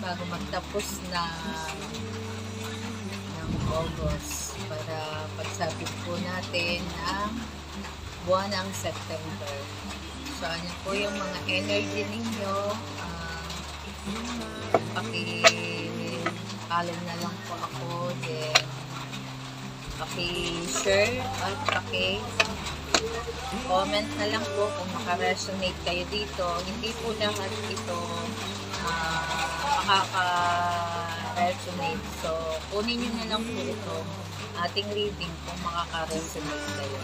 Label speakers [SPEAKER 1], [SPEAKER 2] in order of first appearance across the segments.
[SPEAKER 1] bago magtapos ng August para pagsabit po natin ang buwan ng September. So, ano po yung mga energy ninyo? Paki-follow na lang po ako, then paki-share at paki-comment na lang po kung makaresonate kayo dito. Hindi po lahat ito makaka-resonate. So, kunin nyo na lang po ito ating reading kung makaka-resonate kayo.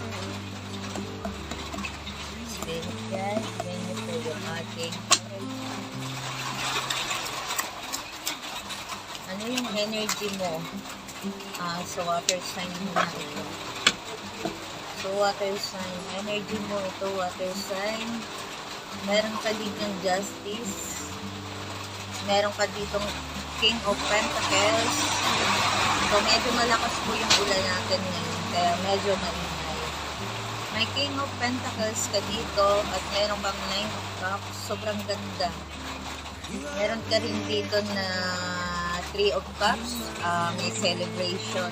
[SPEAKER 1] Then, guys, yan po yung ating energy. Ano yung energy mo? So, water sign mo na ito. So, water sign. Energy mo ito, water sign. Meron ka ditong justice. Meron ka ditong King of Pentacles. So, medyo malakas po yung ulan natin ngayon. Kaya medyo maingay. May King of Pentacles ka dito at meron kang 9 of Cups. Sobrang ganda. Meron ka rin dito na 3 of Cups. May celebration.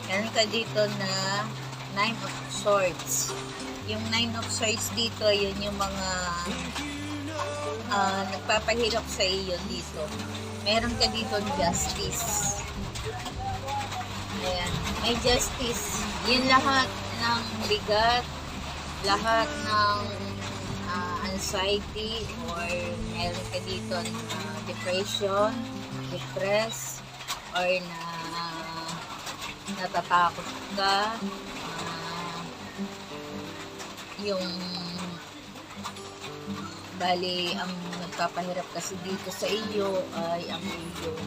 [SPEAKER 1] Meron ka dito na 9 of Swords. Yung 9 of Swords dito, yun yung mga nagpapahirap sa iyo dito. Meron ka dito justice. Ayan. May justice. Yun lahat ng bigat, lahat ng anxiety, or meron ka dito na depression, depressed, or natatakot ka, yung bali ang nagpapahirap kasi dito sa iyo ay ang iyong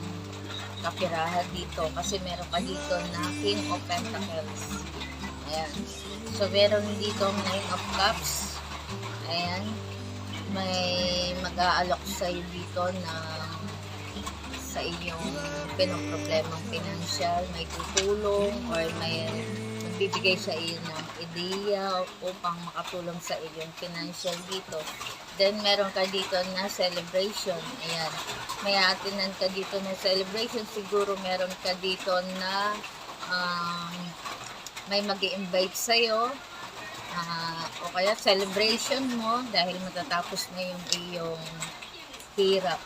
[SPEAKER 1] kapirahan dito kasi meron ka dito na King of Pentacles. Ayan. So, meron dito 9 of Cups. Ayan. May mag-aalok sa iyo dito na sa iyong pinoproblemang financial, may tutulong or may magbibigay sa iyo ng ideya upang makatulong sa iyong financial dito. Then, meron ka dito na celebration. Ayan. May atinan ka dito na celebration. Siguro meron ka dito na may mag-i-invite sa'yo. O kaya celebration mo dahil matatapos na yung iyong hirap.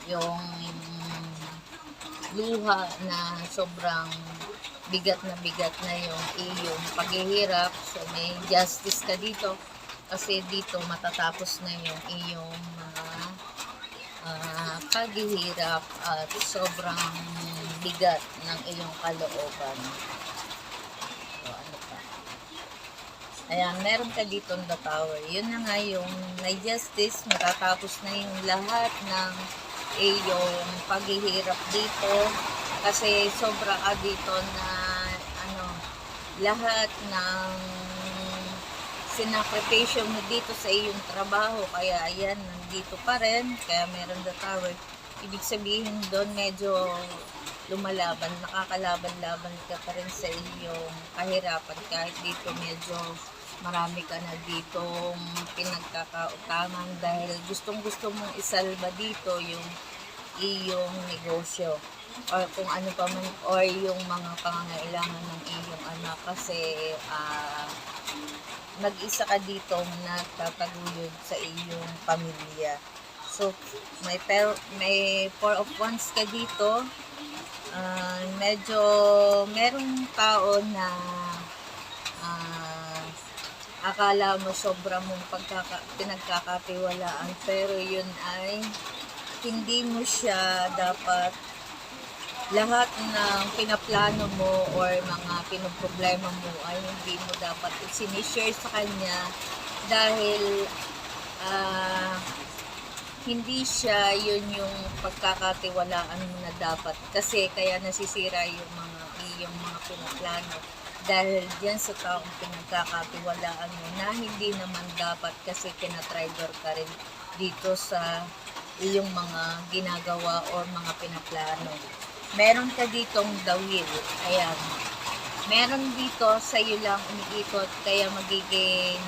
[SPEAKER 1] Yung luha na sobrang bigat na yung iyong paghihirap. So, may justice ka dito. Kasi dito matatapos na yung iyong mga paghihirap at sobrang bigat ng iyong kalooban. So, ano pa? Ayan, meron ka dito the Tower. Yun na nga yung may justice, matatapos na yung lahat ng iyong paghihirap dito. Kasi sobra ka dito na lahat ng sinakripisyo mo dito sa iyong trabaho, kaya ayan, nandito pa rin, kaya meron the Tower. Ibig sabihin doon medyo lumalaban, nakakalaban-laban ka pa rin sa iyong kahirapan, kahit dito medyo marami ka na ditong pinagkakautangan dahil gustong-gusto mong isalba dito yung iyong negosyo or kung ano pa man, or yung mga pangangailangan ng iyong anak kasi mag-isa ka dito na tataguyod sa iyong pamilya. So, may 4 of Wands ka dito. Medyo merong tao na akala mo sobra mong pinagkakatiwalaan, pero yun ay hindi mo siya dapat lahat ng pinaplano mo or mga pinoproblema mo ay hindi mo dapat sinishare sa kanya dahil hindi siya yun yung pagkakatiwalaan mo na dapat kasi kaya nasisira yung iyong mga pinaplano dahil diyan sa taong pinagkakatiwalaan mo na hindi naman dapat kasi kinatrigger ka rin dito sa iyong mga ginagawa o mga pinaplano. Meron ka ditong the Wheel. Ayan. Meron dito sa iyo lang umiikot kaya magiging